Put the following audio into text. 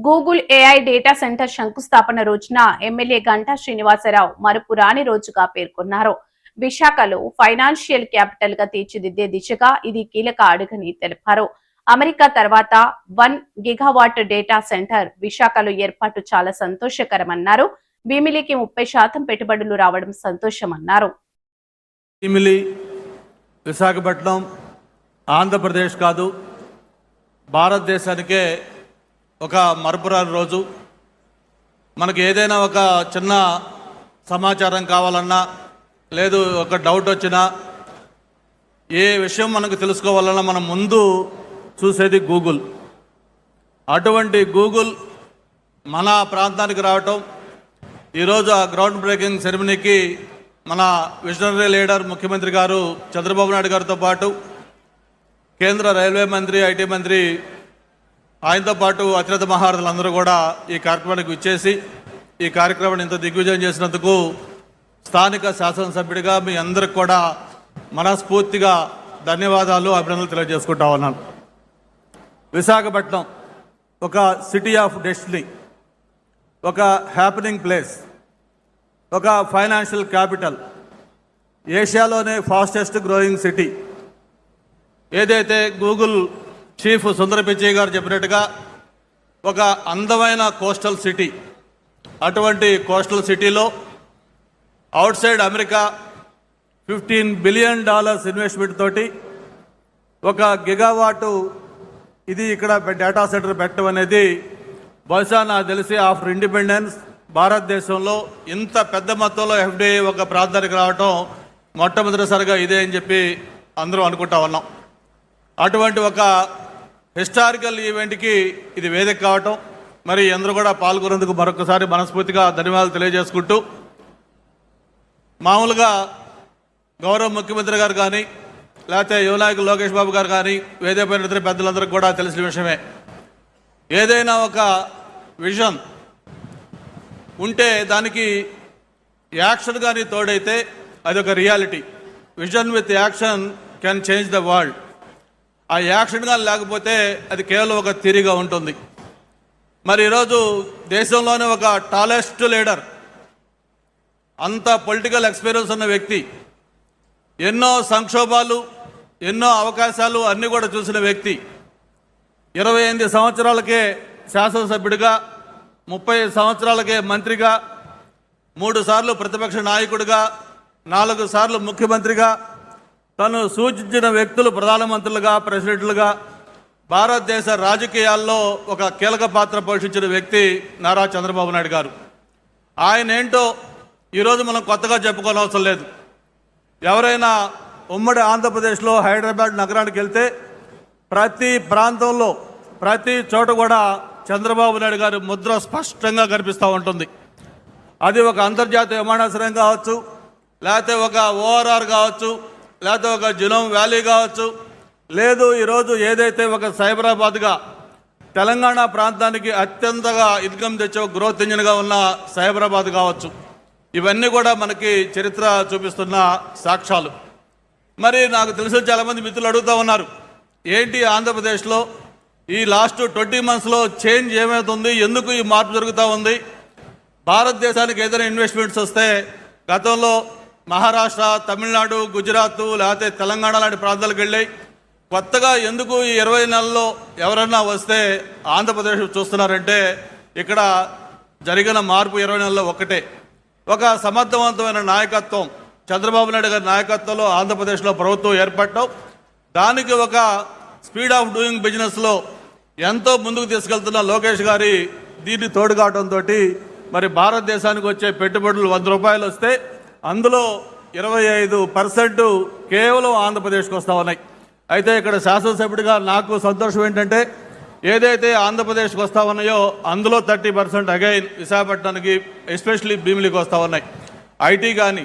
Google AI data centre శంకుస్థాపన రోజున MLA Ganta Srinivasarao మరుపురాని రోజుగా పేర్కొన్నారు. విశాఖలో ఫైనాన్షియల్ క్యాపిటల్ గా తీర్చిదిద్దే దిశగా ఇది కీలక అడుగని తెలిపారు. అమెరికా తర్వాత 1 గిగావాట్ డేటా సెంటర్ విశాఖలో ఏర్పాటు చాలా సంతోషకరమన్నారు. భీమిలికి 30% పెట్టుబడులు రావడం సంతోషమన్నారు. విశాఖపట్నం ఆంధ్రప్రదేశ్ కాదు, భారతదేశానికే ఒక మరపురాని రోజు. మనకి ఏదైనా ఒక చిన్న సమాచారం కావాలన్నా, లేదు ఒక డౌట్ వచ్చినా, ఏ విషయం మనకు తెలుసుకోవాలన్నా మనం ముందు చూసేది గూగుల్. అటువంటి గూగుల్ మన ప్రాంతానికి రావటం, ఈరోజు ఆ గ్రౌండ్ బ్రేకింగ్ సెరమనీకి మన విజనరీ లీడర్ ముఖ్యమంత్రి గారు చంద్రబాబు నాయుడు గారితో పాటు కేంద్ర రైల్వే మంత్రి, ఐటీ మంత్రి, ఆయనతో పాటు అతిరథ మహారథులందరూ కూడా ఈ కార్యక్రమానికి విచ్చేసి ఈ కార్యక్రమాన్ని ఇంత దిగ్విజయం చేసినందుకు స్థానిక శాసనసభ్యుడిగా మీ అందరికి కూడా మనస్ఫూర్తిగా ధన్యవాదాలు, అభినందనలు తెలియజేసుకుంటా ఉన్నాను. విశాఖపట్నం ఒక సిటీ ఆఫ్ డెస్టినీ, ఒక హ్యాపెనింగ్ ప్లేస్, ఒక ఫైనాన్షియల్ క్యాపిటల్, ఏషియాలోనే ఫాస్టెస్ట్ గ్రోయింగ్ సిటీ. ఏదైతే గూగుల్ చీఫ్ సుందర పిచ్చయ్య గారు చెప్పినట్టుగా ఒక అందమైన కోస్టల్ సిటీ, అటువంటి కోస్టల్ సిటీలో outside America $15 billion investment తోటి ఒక గిగావాటు ఇది ఇక్కడ డేటా సెంటర్ పెట్టడం అనేది బహుశా నాకు తెలిసి ఆఫ్టర్ ఇండిపెండెన్స్ భారతదేశంలో ఇంత పెద్ద మొత్తంలో ఎఫ్డిఐ ఒక ప్రాంతానికి రావటం మొట్టమొదటిసారిగా ఇదే అని చెప్పి అందరూ అనుకుంటా ఉన్నాం. అటువంటి ఒక హిస్టారికల్ ఈవెంట్కి ఇది వేదిక కావటం, మరి అందరూ కూడా పాల్గొనేందుకు మరొకసారి మనస్ఫూర్తిగా ధన్యవాదాలు తెలియజేసుకుంటూ, మామూలుగా గౌరవ ముఖ్యమంత్రి గారు కానీ, లేకపోతే యువ నాయకులు లోకేష్ బాబు గారు కానీ, వేదికపైన ఇతర పెద్దలందరికీ కూడా తెలిసిన విషయమే, ఏదైనా ఒక విజన్ ఉంటే దానికి యాక్షన్ కానీ తోడైతే అది ఒక reality. Vision with action can change the world. ఆ యాక్షన్ కానీ లేకపోతే అది కేవలం ఒక థియరీగా ఉంటుంది. మరి ఈరోజు దేశంలోనే ఒక టాలెస్ట్ లీడర్, అంత పొలిటికల్ ఎక్స్పీరియన్స్ ఉన్న వ్యక్తి, ఎన్నో సంక్షోభాలు, ఎన్నో అవకాశాలు అన్నీ కూడా చూసిన వ్యక్తి, 28 సంవత్సరాలకే శాసనసభ్యుడిగా, 30 సంవత్సరాలకే మంత్రిగా, 3 సార్లు ప్రతిపక్ష నాయకుడిగా, 4 సార్లు ముఖ్యమంత్రిగా, తను సూచించిన వ్యక్తులు ప్రధానమంత్రులుగా, ప్రెసిడెంట్లుగా భారతదేశ రాజకీయాల్లో ఒక కీలక పాత్ర పోషించిన వ్యక్తి నారా చంద్రబాబు నాయుడు గారు. ఆయన ఏంటో ఈరోజు మనం కొత్తగా చెప్పుకోనవసరం లేదు. ఎవరైనా ఉమ్మడి ఆంధ్రప్రదేశ్లో హైదరాబాద్ నగరానికి వెళ్తే ప్రతి ప్రాంతంలో, ప్రతి చోట కూడా చంద్రబాబు నాయుడు గారి ముద్ర స్పష్టంగా కనిపిస్తూ ఉంటుంది. అది ఒక అంతర్జాతీయ విమానాశ్రయం కావచ్చు, లేకపోతే ఒక ఓఆర్ఆర్ కావచ్చు, లేకపోతే ఒక జినోమ్ వ్యాలీ కావచ్చు, లేదు ఈరోజు ఏదైతే ఒక సైబరాబాద్గా తెలంగాణ ప్రాంతానికి అత్యంతగా ఇన్కమ్ తెచ్చే గ్రోత్ ఇంజిన్గా ఉన్న సైబరాబాద్ కావచ్చు, ఇవన్నీ కూడా మనకి చరిత్ర చూపిస్తున్న సాక్ష్యాలు. మరి నాకు తెలిసిన చాలామంది మిత్రులు అడుగుతూ ఉన్నారు, ఏంటి ఆంధ్రప్రదేశ్లో ఈ లాస్ట్ 20 monthsలో చేంజ్ ఏమవుతుంది, ఎందుకు ఈ మార్పు జరుగుతూ ఉంది? భారతదేశానికి ఏదైనా ఇన్వెస్ట్మెంట్స్ వస్తే గతంలో మహారాష్ట్ర, తమిళనాడు, గుజరాత్, లేకపోతే తెలంగాణ లాంటి ప్రాంతాలకు వెళ్ళాయి. కొత్తగా ఎందుకు ఈ 20 నెలల్లో ఎవరన్నా వస్తే ఆంధ్రప్రదేశ్ చూస్తున్నారంటే ఇక్కడ జరిగిన మార్పు 20 నెలల్లో ఒక్కటే. ఒక సమర్థవంతమైన నాయకత్వం, చంద్రబాబు నాయుడు గారి నాయకత్వంలో ఆంధ్రప్రదేశ్లో ప్రభుత్వం ఏర్పడటం, దానికి ఒక స్పీడ్ ఆఫ్ డూయింగ్ బిజినెస్లో ఎంతో ముందుకు తీసుకెళ్తున్న లోకేష్ గారి దీన్ని తోడు కావడంతో మరి భారతదేశానికి వచ్చే పెట్టుబడులు ₹100 వస్తే అందులో 25% కేవలం ఆంధ్రప్రదేశ్కి వస్తూ ఉన్నాయి. అయితే ఇక్కడ శాసనసభ్యుడిగా నాకు సంతోషం ఏంటంటే ఏదైతే ఆంధ్రప్రదేశ్కి వస్తూ ఉన్నాయో అందులో 30% అగైన్ విశాఖపట్నానికి, ఎస్పెషల్లీ భీమిలికి వస్తూ ఉన్నాయి. ఐటీ కానీ,